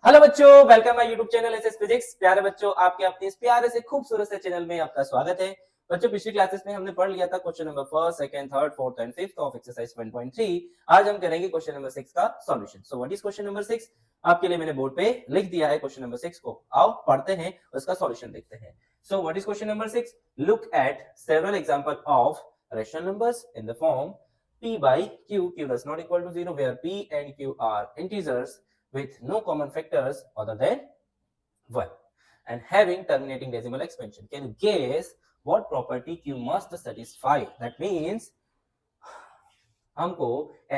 Hello बच्चों, welcome my YouTube channel SS physics. प्यारे बच्चों, आपके अपने इस प्यारे से खूबसूरत से चैनल में आपका स्वागत है। बच्चों, पिछली क्लासेस में हमने पढ़ लिया था question number first, second, third, fourth and fifth of exercise 1.3। आज हम करेंगे क्वेश्चन नंबर 6 का solution. So what is question number 6? आपके लिए मैंने बोर्ड पे लिख दिया है क्वेश्चन नंबर 6 को। आओ पढ़ते हैं, उसका सॉल्यूशन देखते हैं। So what is question number 6? Look at several example of rational numbers in the form p by q, q does not equal to 0, where p and q are integers with no common factors other than 1 and having terminating decimal expansion. Can you guess what property q must satisfy? That means हमको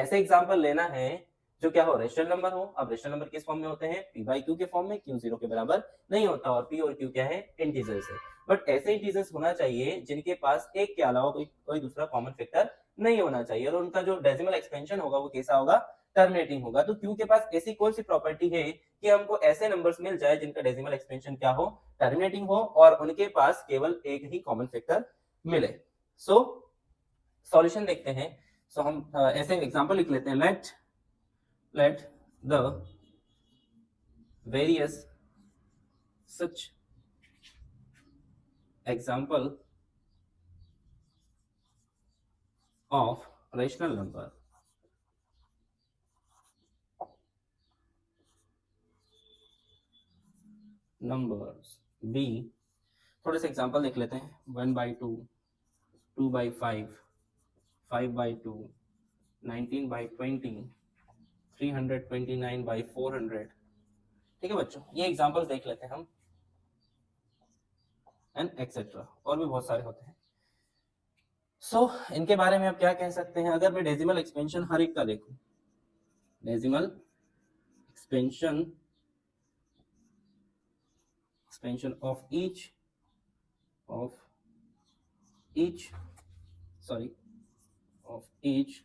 ऐसे example लेना है जो क्या हो, rational number हो। अब rational number किस फॉर्म में होते हैं? p by q के फॉर्म में। q 0 के बराबर नहीं होता और p और q क्या है? इंटीजर्स है। बट ऐसे इंटीजर्स होना चाहिए जिनके पास एक के अलावा कोई दूसरा कॉमन फैक्टर नहीं होना चाहिए, और उनका जो डेसिमल एक्सपेंशन होगा वो कैसा होगा? टर्मिनेटिंग होगा। तो q के पास ऐसी कौन सी प्रॉपर्टी है कि हमको ऐसे नंबर्स मिल जाए जिनका डेसिमल एक्सपेंशन क्या हो? टर्मिनेटिंग हो, और उनके पास केवल एक ही कॉमन फैक्टर मिले। सो सॉल्यूशन देखते हैं। सो हम ऐसे एग्जांपल लिख लेते हैं। Let the various such example of rational numbers be. थोड़े से एग्जांपल लिख लेते हैं। 1/2, 2/5, 5/2, 19/20, 329/400। ठीक है बच्चों, ये एग्जांपल्स देख लेते हैं हम, एंड एक्सेट्रा, और भी बहुत सारे होते हैं। सो इनके बारे में आप क्या कह सकते हैं? अगर मैं डेसिमल एक्सपेंशन हर एक का देखूं, decimal expansion of each of each sorry of each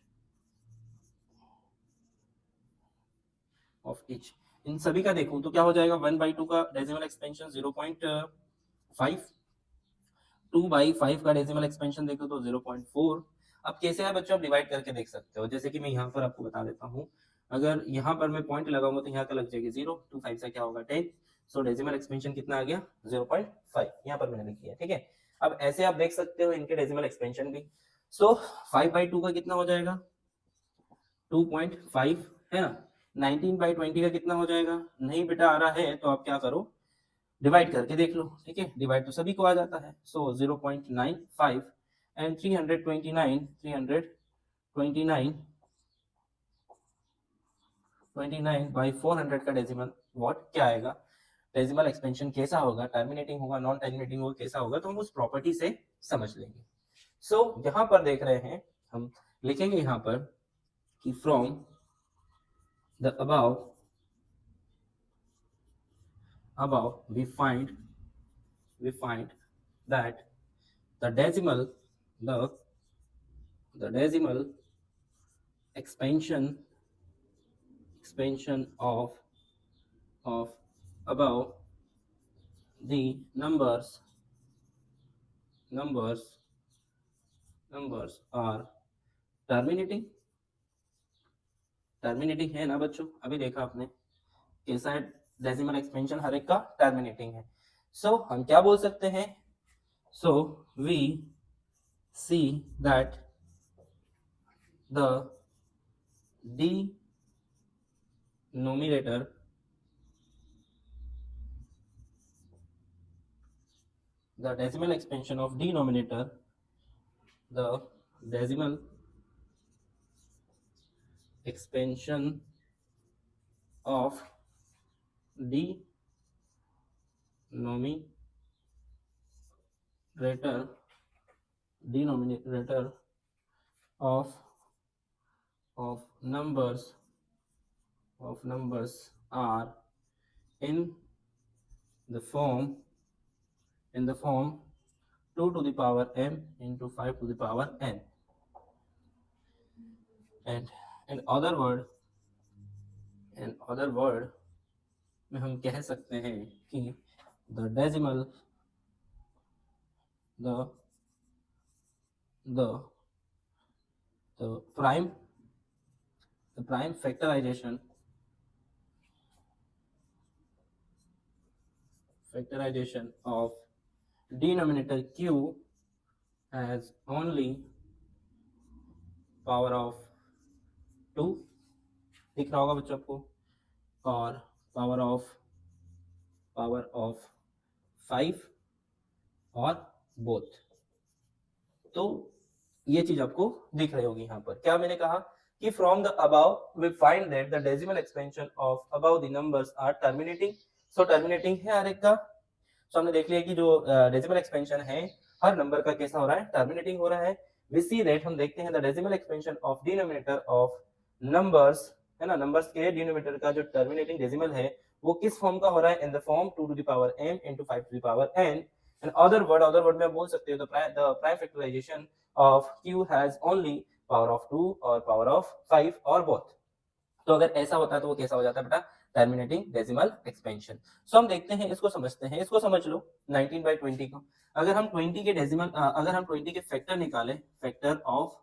इन सभी का देखूं तो क्या हो जाएगा? 1/2 का डेसिमल एक्सपेंशन 0.5, 2/5 का डेसिमल एक्सपेंशन देखो तो 0.4। अब कैसे है बच्चों? आप डिवाइड करके देख सकते हो। जैसे कि मैं यहाँ पर आपको बता देता हूँ, अगर यहाँ पर मैं पॉइंट लगाऊंगा तो यहाँ का लग जाएगी 0, 2 5 से क्या होगा 10। सो डेसिमल एक्सपेंशन कितना आ गया? 0.5। यहाँ पर मैंने लिख दिया। ठीक है, अब ऐसे आप देख सकते हो इनके डेसिमल एक्सपेंशन भी। सो 5/2 का कितना हो जाएगा? 2.5 है ना। 19/20 का कितना हो जाएगा? नहीं बेटा आ रहा है तो आप क्या करो, डिवाइड करके देख लो। ठीक है, डिवाइड तो सभी को आ जाता है। सो 0.95 एंड 329 बाई 400 का डेसिमल व्हाट क्या आएगा? डेसिमल एक्सपेंशन कैसा होगा? टर्मिनेटिंग होगा, नॉन टर्मिनेटिंग होगा, कैसा होगा? तो हम उस प्रॉपर्टी से समझ लेंगे। सो यहाँ पर देख रहे हैं, हम लिखेंगे यहाँ पर कि from the above we find that the decimal expansion of above the numbers are terminating है ना बच्चों? अभी देखा आपने कैसा है? डेसिमल एक्सपेंशन हर एक का टर्मिनेटिंग है। सो हम क्या बोल सकते हैं? So we see that the denominator the decimal expansion of denominator the decimal expansion of denominator of numbers are in the form 2 to the power m into 5 to the power n, and in other word में हम कह सकते हैं कि the decimal the prime factorization factorization of denominator q has only power of 2 दिख रहा होगा बच्चों आपको, और पावर ऑफ 5 और बोथ। तो ये चीज आपको दिख रही होगी। यहाँ पर क्या मैंने कहा कि from the above we find that the decimal expansion of above the numbers are terminating. So terminating है हर एक का। सो हमने देख लिया कि जो डेसिमल एक्सपेंशन है हर नंबर का कैसा हो रहा है, टर्मिनेटिंग हो रहा है। वी सी दैट हम देखते हैं the decimal expansion of denominator of numbers, है ना, नंबर्स के डिनोमिनेटर का जो टर्मिनेटिंग डेसिमल है वो किस फॉर्म का हो रहा है, in the form 2 to the power m into 5 to the power n। And other word में बोल सकते हो the prime factorization of q has only power of 2 और पावर ऑफ 5 और बोथ। तो अगर ऐसा होता है तो वो कैसा हो जाता है बेटा, टर्मिनेटिंग डेसिमल एक्सपेंशन। सो हम देखते हैं, इसको समझते हैं। इसको समझ लो 19/20 को अगर हम 20 के डेसिमल अगर हम 20 के फैक्टर निकालें, फैक्टर ऑफ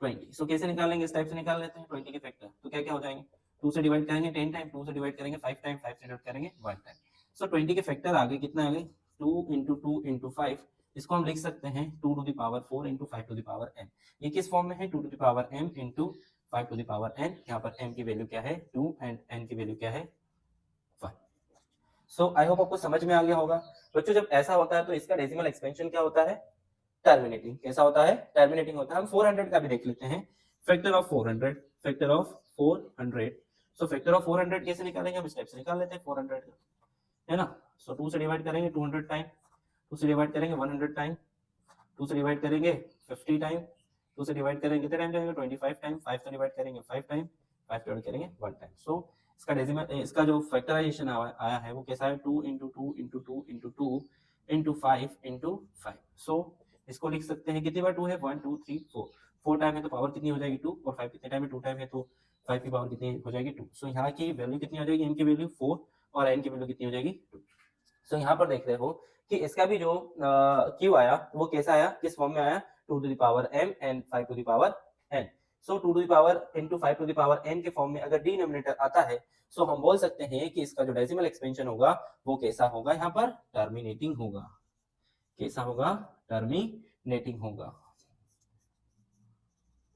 20, सो कैसे निकालेंगे, इस टाइप से निकाल लेते हैं 20 के फैक्टर। तो क्या क्या हो जाएंगे, 2 से डिवाइड करेंगे 10 टाइम, 2 से डिवाइड करेंगे 5 टाइम, 5 से डिवाइड करेंगे 1 टाइम। सो 20 के फैक्टर आगे कितना आ गए, 2 into 2 into 5। इसको हम लिख सकते हैं 2 to the power 4 into 5 to the power n। ये किस फॉर्म में है, 2 to the power m into 5 to the power n। यहाँ पर m की वैल्यू क्या है 2 एंड n की वैल्यू क्या है 1। सो आई होप आपको समझ में आ गया होगा बच्चों। जब ऐसा होता है तो इसका डेसिमल एक्सपेंशन क्या होता है, टर्मिनेटिंग। कैसा होता है, टर्मिनेटिंग होता है। हम 400 का भी देख लेते हैं, factor of 400, factor of 400। So factor of 400 कैसे निकालेंगे, हम इस टाइप से निकाल लेते हैं 400 का, है ना। सो 2 से डिवाइड करेंगे 200 टाइम, 2 से डिवाइड करेंगे 100 टाइम, 2 से डिवाइड करेंगे 50 टाइम, 2 से डिवाइड करेंगे कितने टाइम करेंगे 25 टाइम, 5 से डिवाइड करेंगे 5 टाइम, 5 से डिवाइड करेंगे 1 टाइम। सो इसका डेसिमल, इसका जो फैक्टराइजेशन आया है वो कैसा है, 2 into 2 into 2 into 2 into 5 into 5। सो इसको लिख सकते हैं, कितनी बार 2 है, 1 2 3 4, 4 टाइम है तो पावर कितनी हो जाएगी 2, और 5 कितने टाइम है 2 टाइम है तो 5 की पावर कितनी हो जाएगी 2। सो यहाँ की वैल्यू कितनी हो जाएगी, m की वैल्यू 4 और n की वैल्यू कितनी हो जाएगी 2। सो यहाँ पर देख रहे हो कि इसका भी जो q आया वो कैसा आया, किस फॉर्म में आया, 2 to the power m and 5 to the power n। So 2 to the power into 5 to the power n के फॉर्म में अगर डिनोमिनेटर आता है सो हम बोल सकते हैं कि इसका जो डेसिमल एक्सपेंशन होगा वो कैसा होगा, यहाँ पर टर्मिनेटिंग होगा। कैसा होगा, टर्मिनेटिंग होगा,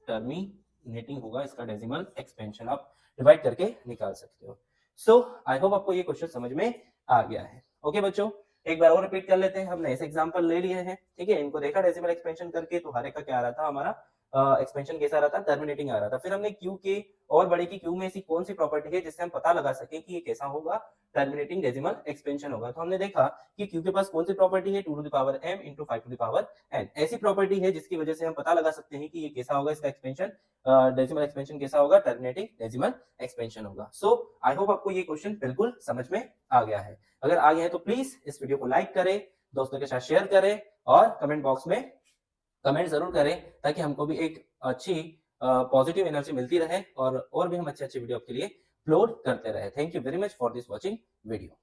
टर्मिनेटिंग होगा इसका डेसिमल एक्सपेंशन। आप डिवाइड करके निकाल सकते हो। सो आई होप आपको ये क्वेश्चन समझ में आ गया है। ओके बच्चों, एक बार और रिपीट कर लेते हैं। हमने ऐसे एग्जांपल ले लिए हैं, ठीक है, इनको देखा डेसिमल एक्सपेंशन करके, तो हर एक का क्या आ रहा था, हमारा एक्सपेंशन कैसा आ रहा था, टर्मिनेटिंग आ रहा था। फिर हमने क्यू के और बड़े की क्यू में ऐसी कौन सी प्रॉपर्टी है जिससे हम पता लगा सके कि ये कैसा होगा, टर्मिनेटिंग डेसिमल एक्सपेंशन होगा। तो हमने देखा कि क्यू के पास कौन सी प्रॉपर्टी है, 2 to the power m into 5 to the power n। ऐसी प्रॉपर्टी है जिसकी वजह से हम पता लगा सकते हैं कि ये कैसा होगा, इसका एक्सपेंशन, डेसिमल एक्सपेंशन कैसा होगा, टर्मिनेटिंग डेसिमल एक्सपेंशन होगा। सो आई होप आपको ये क्वेश्चन बिल्कुल समझ में आ गया है। अगर आ गया है तो प्लीज इस वीडियो को लाइक करें, दोस्तों के साथ शेयर करें और कमेंट बॉक्स में कमेंट जरूर करें ताकि हमको भी एक अच्छी पॉजिटिव एनर्जी मिलती रहे और भी हम अच्छे अच्छे वीडियो आपके लिए अपलोड करते रहे। Thank you very much for this watching video.